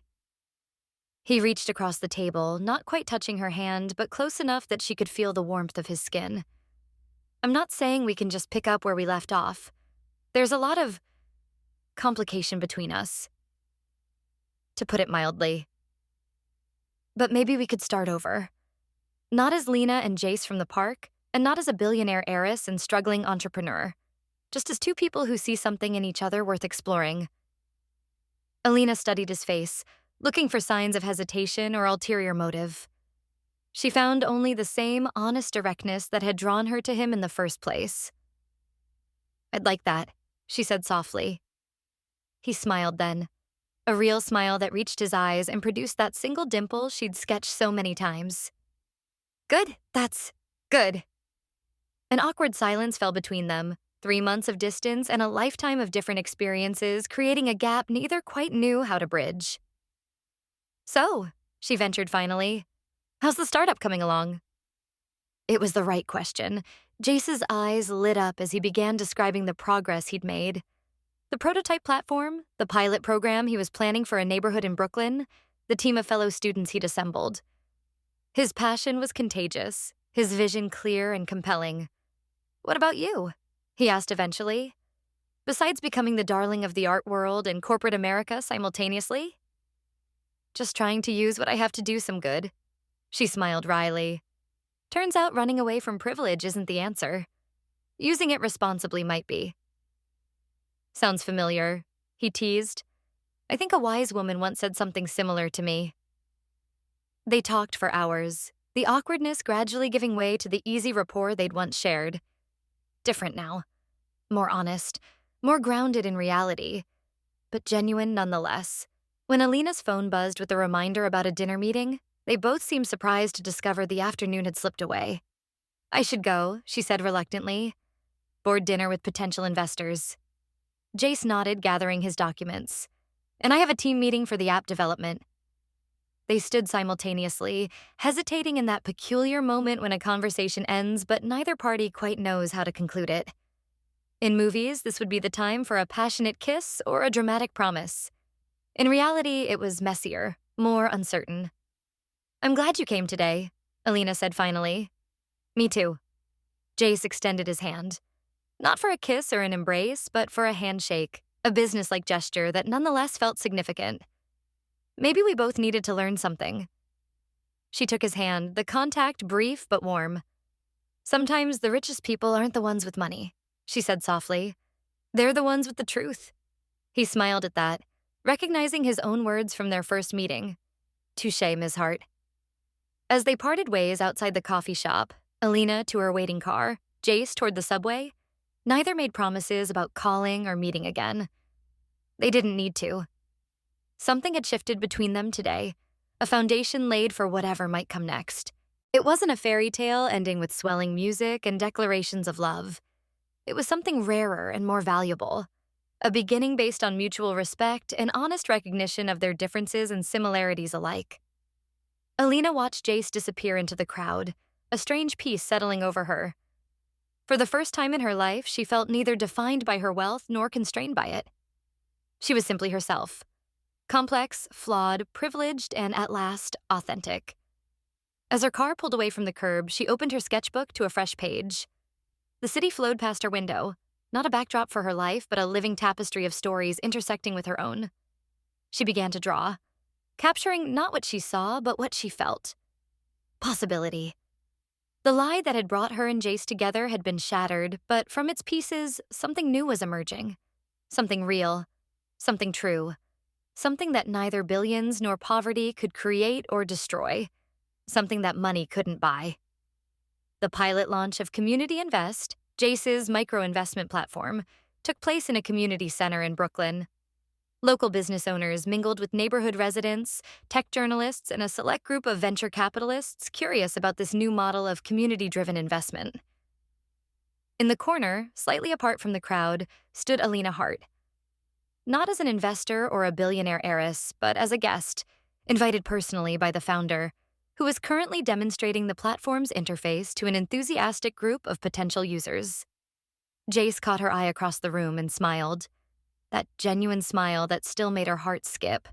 S1: He reached across the table, not quite touching her hand, but close enough that she could feel the warmth of his skin. I'm not saying we can just pick up where we left off. There's a lot of complication between us, to put it mildly. But maybe we could start over. Not as Lina and Jace from the park, and not as a billionaire heiress and struggling entrepreneur. Just as two people who see something in each other worth exploring. Alina studied his face, looking for signs of hesitation or ulterior motive. She found only the same honest directness that had drawn her to him in the first place. I'd like that, she said softly. He smiled then, a real smile that reached his eyes and produced that single dimple she'd sketched so many times. Good, that's good. An awkward silence fell between them, 3 months of distance and a lifetime of different experiences, creating a gap neither quite knew how to bridge. So, she ventured finally, how's the startup coming along? It was the right question. Jace's eyes lit up as he began describing the progress he'd made. The prototype platform, the pilot program he was planning for a neighborhood in Brooklyn, the team of fellow students he'd assembled. His passion was contagious, his vision clear and compelling. What about you? He asked eventually. Besides becoming the darling of the art world and corporate America simultaneously? Just trying to use what I have to do some good. She smiled wryly. Turns out running away from privilege isn't the answer. Using it responsibly might be. Sounds familiar, he teased. I think a wise woman once said something similar to me. They talked for hours, the awkwardness gradually giving way to the easy rapport they'd once shared. Different now. More honest, more grounded in reality, but genuine nonetheless. When Alina's phone buzzed with a reminder about a dinner meeting, they both seemed surprised to discover the afternoon had slipped away. I should go, she said reluctantly. Board dinner with potential investors. Jace nodded, gathering his documents. And I have a team meeting for the app development. They stood simultaneously, hesitating in that peculiar moment when a conversation ends, but neither party quite knows how to conclude it. In movies, this would be the time for a passionate kiss or a dramatic promise. In reality, it was messier, more uncertain. I'm glad you came today, Alina said finally. Me too. Jace extended his hand. Not for a kiss or an embrace, but for a handshake, a business-like gesture that nonetheless felt significant. Maybe we both needed to learn something. She took his hand, the contact brief but warm. Sometimes the richest people aren't the ones with money, she said softly. They're the ones with the truth. He smiled at that, recognizing his own words from their first meeting. Touché, Ms. Hart. As they parted ways outside the coffee shop, Alina to her waiting car, Jace toward the subway, neither made promises about calling or meeting again. They didn't need to. Something had shifted between them today, a foundation laid for whatever might come next. It wasn't a fairy tale ending with swelling music and declarations of love. It was something rarer and more valuable, a beginning based on mutual respect and honest recognition of their differences and similarities alike. Alina watched Jace disappear into the crowd, a strange peace settling over her. For the first time in her life, she felt neither defined by her wealth nor constrained by it. She was simply herself. Complex, flawed, privileged, and at last, authentic. As her car pulled away from the curb, she opened her sketchbook to a fresh page. The city flowed past her window, not a backdrop for her life, but a living tapestry of stories intersecting with her own. She began to draw, capturing not what she saw, but what she felt. Possibility. The lie that had brought her and Jace together had been shattered, but from its pieces, something new was emerging. Something real. Something true. Something that neither billions nor poverty could create or destroy. Something that money couldn't buy. The pilot launch of Community Invest, Jace's micro-investment platform, took place in a community center in Brooklyn. Local business owners mingled with neighborhood residents, tech journalists, and a select group of venture capitalists curious about this new model of community-driven investment. In the corner, slightly apart from the crowd, stood Alina Hart. Not as an investor or a billionaire heiress, but as a guest, invited personally by the founder, who was currently demonstrating the platform's interface to an enthusiastic group of potential users. Jace caught her eye across the room and smiled. That genuine smile that still made her heart skip.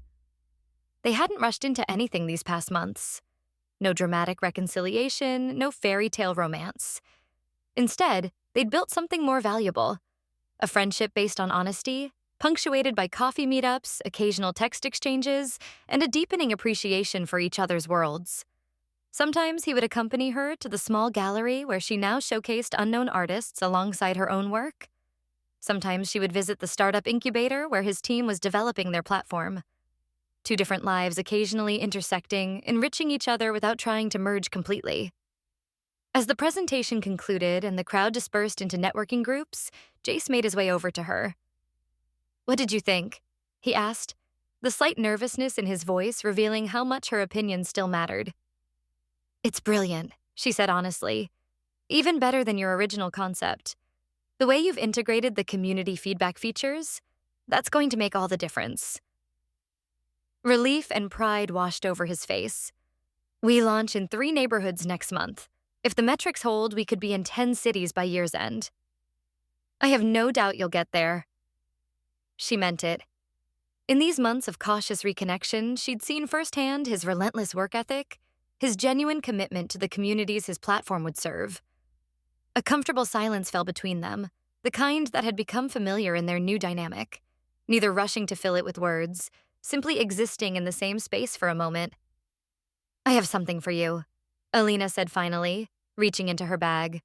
S1: They hadn't rushed into anything these past months. No dramatic reconciliation, no fairy tale romance. Instead, they'd built something more valuable. A friendship based on honesty, punctuated by coffee meetups, occasional text exchanges, and a deepening appreciation for each other's worlds. Sometimes he would accompany her to the small gallery where she now showcased unknown artists alongside her own work. Sometimes she would visit the startup incubator where his team was developing their platform. Two different lives occasionally intersecting, enriching each other without trying to merge completely. As the presentation concluded and the crowd dispersed into networking groups, Jace made his way over to her. "What did you think?" he asked, the slight nervousness in his voice revealing how much her opinion still mattered. "It's brilliant," she said honestly. "Even better than your original concept. The way you've integrated the community feedback features, that's going to make all the difference." Relief and pride washed over his face. "We launch in 3 neighborhoods next month. If the metrics hold, we could be in 10 cities by year's end." "I have no doubt you'll get there." She meant it. In these months of cautious reconnection, she'd seen firsthand his relentless work ethic, his genuine commitment to the communities his platform would serve. A comfortable silence fell between them, the kind that had become familiar in their new dynamic, neither rushing to fill it with words, simply existing in the same space for a moment. "I have something for you," Alina said finally, reaching into her bag.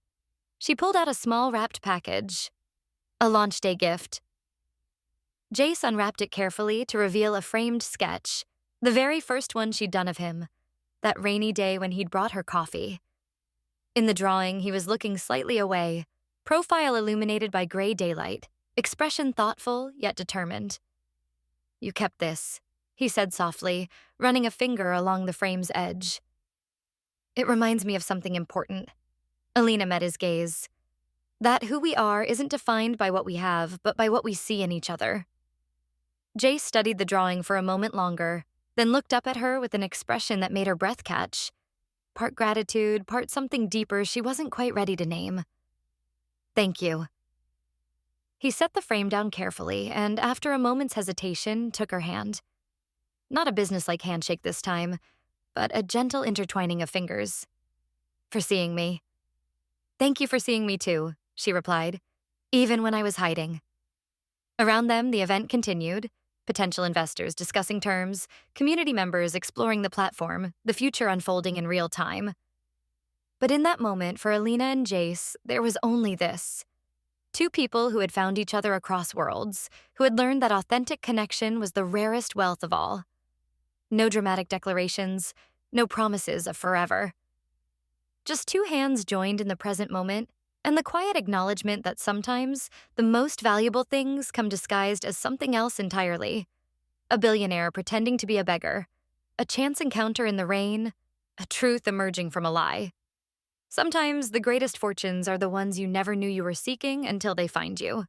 S1: She pulled out a small wrapped package. A launch day gift. Jace unwrapped it carefully to reveal a framed sketch, the very first one she'd done of him, that rainy day when he'd brought her coffee. In the drawing, he was looking slightly away, profile illuminated by gray daylight, expression thoughtful yet determined. "You kept this," he said softly, running a finger along the frame's edge. "It reminds me of something important." Alina met his gaze. "That who we are isn't defined by what we have, but by what we see in each other." Jace studied the drawing for a moment longer, then looked up at her with an expression that made her breath catch. Part gratitude, part something deeper she wasn't quite ready to name. "Thank you." He set the frame down carefully and, after a moment's hesitation, took her hand. Not a businesslike handshake this time, but a gentle intertwining of fingers. "For seeing me." "Thank you for seeing me too," she replied, "even when I was hiding." Around them, the event continued. Potential investors discussing terms, community members exploring the platform, the future unfolding in real time. But in that moment, for Alina and Jace, there was only this. 2 people who had found each other across worlds, who had learned that authentic connection was the rarest wealth of all. No dramatic declarations, no promises of forever. Just 2 hands joined in the present moment, and the quiet acknowledgement that sometimes the most valuable things come disguised as something else entirely. A billionaire pretending to be a beggar, a chance encounter in the rain, a truth emerging from a lie. Sometimes the greatest fortunes are the ones you never knew you were seeking until they find you.